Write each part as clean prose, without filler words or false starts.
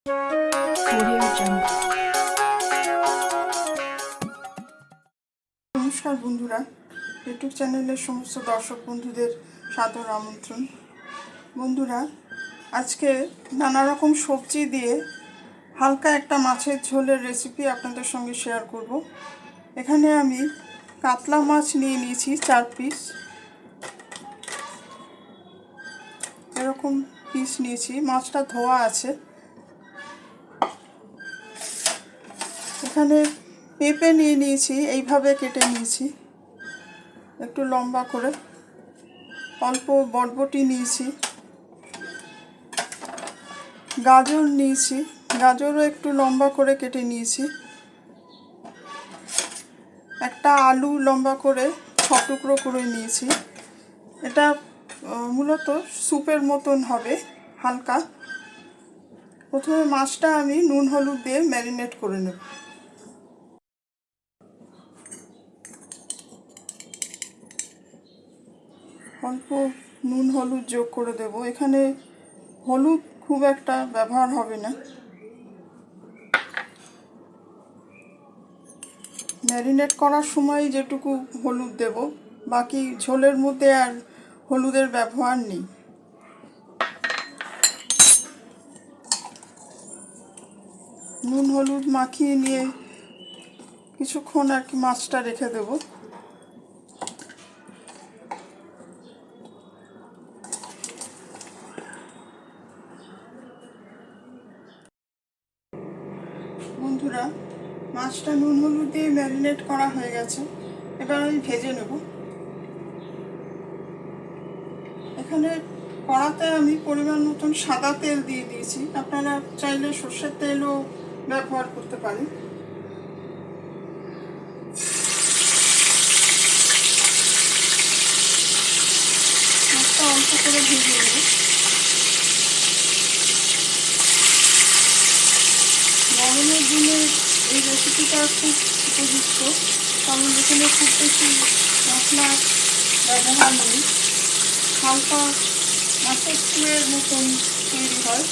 Audio Jungle. নমস্কার বন্ধুরা, YouTube চ্যানেলের সমস্ত দর্শক বন্ধুদের সাদর আমন্ত্রণ। বন্ধুরা, আজকে নানা রকম সবজি দিয়ে হালকা একটা মাছের ঝোলের রেসিপি আপনাদের সঙ্গে শেয়ার করব। এখানে আমি কাতলা মাছ নিয়ে নিয়েছি 4 পিস, এরকম পিস নিয়েছি। মাছটা ধোয়া আছে। এখানে পেঁপে নিয়ে নিয়েছি, এইভাবে কেটে নিয়েছি একটু লম্বা করে। অল্প বরবটি নিয়েছি, গাজর নিয়েছি, গাজরও একটু লম্বা করে কেটে নিয়েছি। একটা আলু লম্বা করে 6 টুকরো করে নিয়েছি। এটা মূলত স্যুপের মতন হবে হালকা। প্রথমে মাছটা আমি নুন হলুদ দিয়ে ম্যারিনেট করে নেব। অল্প নুন হলুদ যোগ করে দেব। এখানে হলুদ খুব একটা ব্যবহার হবে না। ম্যারিনেট করার সময় যেটুকু হলুদ দেব, বাকি ঝোলের মধ্যে আর হলুদের ব্যবহার নেই। নুন হলুদ মাখিয়ে নিয়ে কিছুক্ষণ আর কি মাছটা রেখে দেব। বন্ধুরা, মাছটা নুন হলুদ দিয়ে ম্যারিনেট করা হয়ে গেছে। এবার আমি ভেজে নেব। এখানে কড়াতে আমি পরিমাণ মতন সাদা তেল দিয়ে দিয়েছি। আপনারা চাইলে সর্ষের তেলও ব্যবহার করতে পারেন। মাছটা অল্প করে ভেজে নেব। গরমের দিনে এই রেসিপিটা খুব উপযুক্ত, কারণ এখানে খুব বেশি মশলা ব্যবহার নেই। হালকা মাছের স্টুয়ের মতন তৈরি হয়।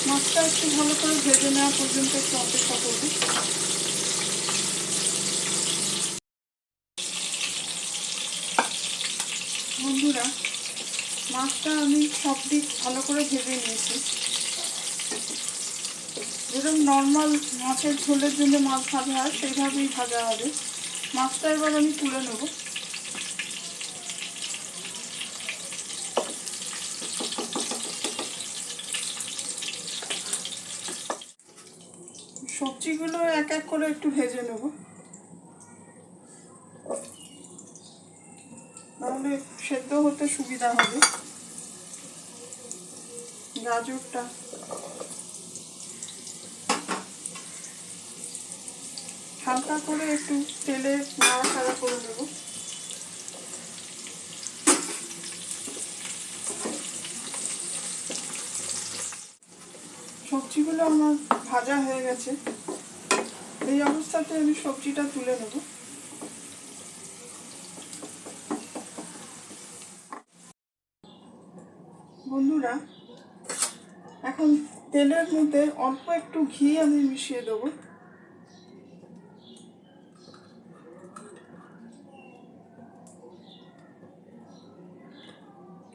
মাছটা একটু ভালো করে ভেজে নেওয়া পর্যন্ত একটু অপেক্ষা করব। বন্ধুরা, মাছটা আমি সব দিক ভালো করে ভেজে নিয়েছি। যেরকম নর্মাল মাছের ঝোলের জন্য মাছ ভাজা হয় সেইভাবেই ভাজা হবে। মাছটা এবার আমি তুলে নেব। সবজিগুলো এক এক করে একটু ভেজে নেব, তাহলে সেদ্ধ হতে সুবিধা হবে। গাজরটা হালকা করে একটু তেলে নাড়াচাড়া করে দেব। সবজিগুলো আমার ভাজা হয়ে গেছে। এই অবস্থাতে আমি সবজিটা তুলে নেব। বন্ধুরা, এখন তেলের মধ্যে অল্প একটু ঘি আমি মিশিয়ে দেব।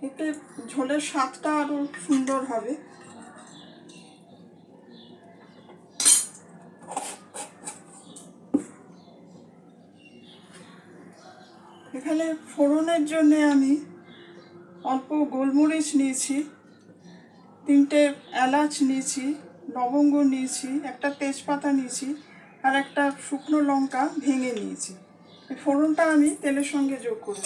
এতে ঝোলের স্বাদটা আরো সুন্দর হবে। এখানে ফোড়নের জন্য আমি অল্প গোলমরিচ নিয়েছি, 3টে এলাচ নিয়েছি, লবঙ্গ নিয়েছি, একটা তেজপাতা নিয়েছি, আর একটা শুকনো লঙ্কা ভেঙে নিয়েছি। এই ফোড়নটা আমি তেলের সঙ্গে যোগ করব।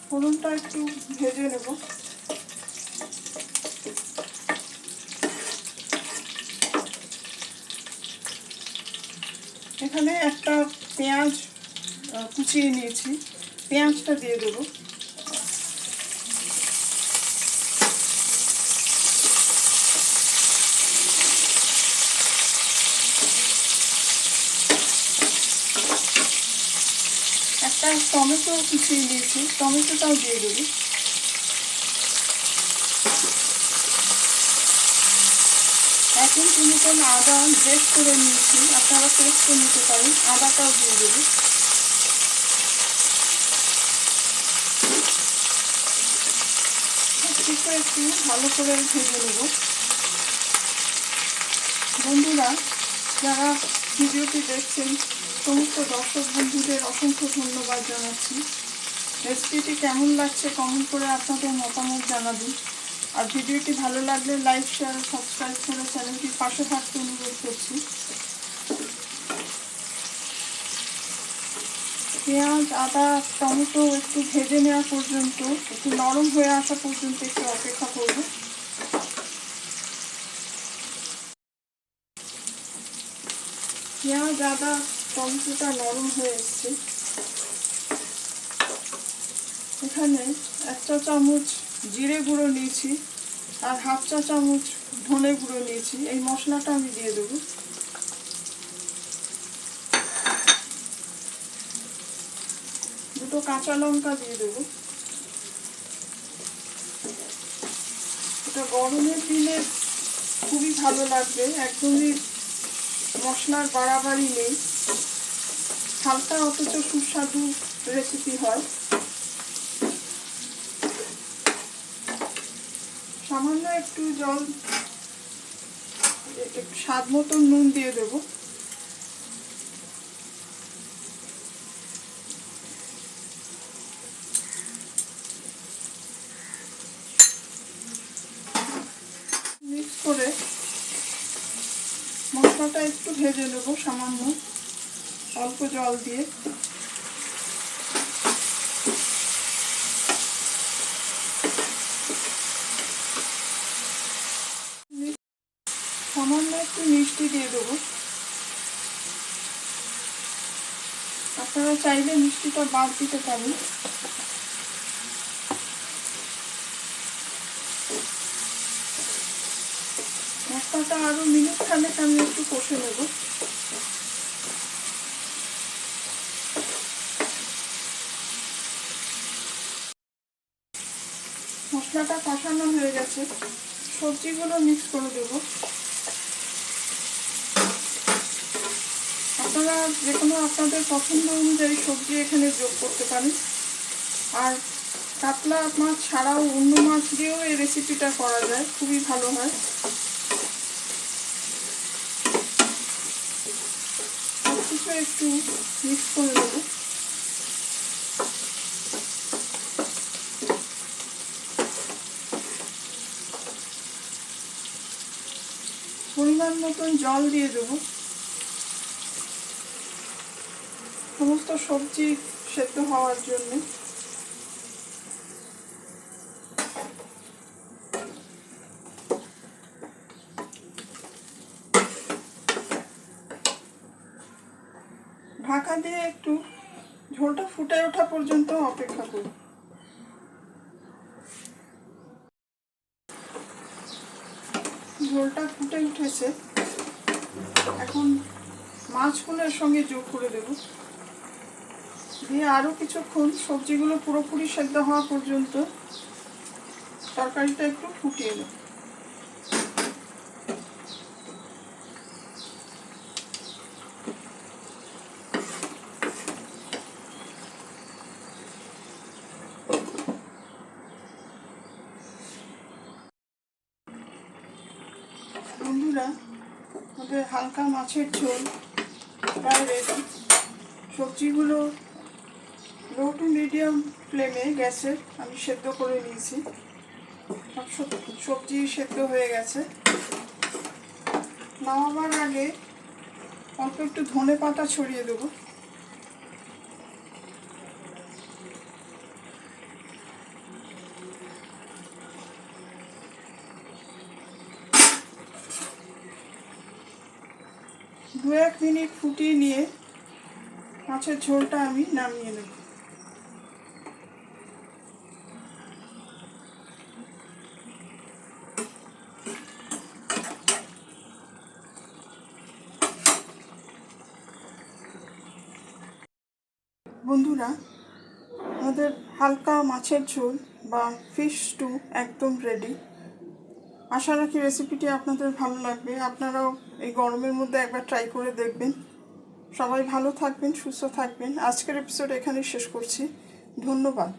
ফোড়নটা একটু ভেজে নেব। এখানে একটা পেঁয়াজ কুচিয়ে নিয়েছি, পেঁয়াজটা দিয়ে দেবো। একটা টমেটো কুচিয়ে নিয়েছি, টমেটোটাও দিয়ে দেবো। এক ইঞ্চি মতন আদা গ্রেট করে নিয়েছি, আপনারা পেস্ট করে নিতে পারেন। আদাটাও দিয়ে দেবো। একটু ভালো করে ভেজে নেব। বন্ধুরা, যারা ভিডিওটি দেখছেন সমস্ত দর্শক বন্ধুদের অসংখ্য ধন্যবাদ জানাচ্ছি। রেসিপিটি কেমন লাগছে কমেন্ট করে আপনাদের মতামত জানাবেন। আর ভিডিওটি ভালো লাগলে লাইক, শেয়ার, সাবস্ক্রাইব করে চ্যানেলটির পাশে থাকতে অনুরোধ করছি। পেঁয়াজ, আদা, টমেটো একটু ভেজে নেওয়া পর্যন্ত, একটু নরম হয়ে আসা পর্যন্ত একটু অপেক্ষা করব। পেঁয়াজ, আদা, টমেটোটা নরম হয়ে এসছে। এখানে 1 চা চামচ জিরে গুঁড়ো নিয়েছি আর 1/2 চা চামচ ধনে গুঁড়ো নিয়েছি। এই মশলাটা আমি দিয়ে দেবো। দুটো কাঁচা লঙ্কা দিয়ে দেবো। এটা গরমের দিনে খুবই ভালো লাগবে, একদমই মশলার বাড়াবাড়ি নেই, হালকা অথচ সুস্বাদু রেসিপি হয়। সামান্য একটু জল, স্বাদ মতো নুন দিয়ে দেবো। মিক্স করে মশলাটা একটু ভেজে নেবো সামান্য অল্প জল দিয়ে। সামান্য একটু মিষ্টি দিয়ে দেবো। আপনারা চাইলে মিষ্টিটা বাদ দিতে পারেন। মশলাটা আরো মিনিট খানেক আমি একটু কষে নেব। মশলাটা কষানো হয়ে গেছে, সবজিগুলো মিক্স করে দেব। আপনারা যে কোনো আপনাদের পছন্দ অনুযায়ী সবজি এখানে যোগ করতে পারেন। আর কাতলা মাছ ছাড়াও অন্য মাছ দিয়েও এই রেসিপিটা করা যায়, খুবই ভালো হয়। সবকিছু একটু মিক্স করে দেবো। পরিমাণ মতন জল দিয়ে দেবো সমস্ত সবজি সেদ্ধ হওয়ার জন্য। ঢাকা দিয়ে একটু ঝোলটা ফুটে ওঠা পর্যন্ত অপেক্ষা করব। ঝোলটা ফুটে উঠেছে, এখন মাছগুলো এর সঙ্গে যোগ করে দেব। দিয়ে আরও কিছুক্ষণ সবজিগুলো পুরোপুরি সেদ্ধ হওয়া পর্যন্ত তরকারিটা একটু ফুটিয়ে নেব। বন্ধুরা, আমাদের হালকা মাছের ঝোল প্রায় রেডি। সবজিগুলো লো টু মিডিয়াম ফ্লেমে গ্যাসে আমি সেদ্ধ করে নিয়েছি। সব সবজি সেদ্ধ হয়ে গেছে। নামাবার আগে অল্প একটু ধনে পাতা ছড়িয়ে দেবো। দু এক মিনিট ফুটিয়ে নিয়ে মাছের ঝোলটা আমি নামিয়ে নেব। বন্ধুরা, আমাদের হালকা মাছের ঝোল বা ফিশ স্টু একদম রেডি। আশা রাখি রেসিপিটি আপনাদের ভালো লাগবে। আপনারাও এই গরমের মধ্যে একবার ট্রাই করে দেখবেন। সবাই ভালো থাকবেন, সুস্থ থাকবেন। আজকের এপিসোড এখানেই শেষ করছি। ধন্যবাদ।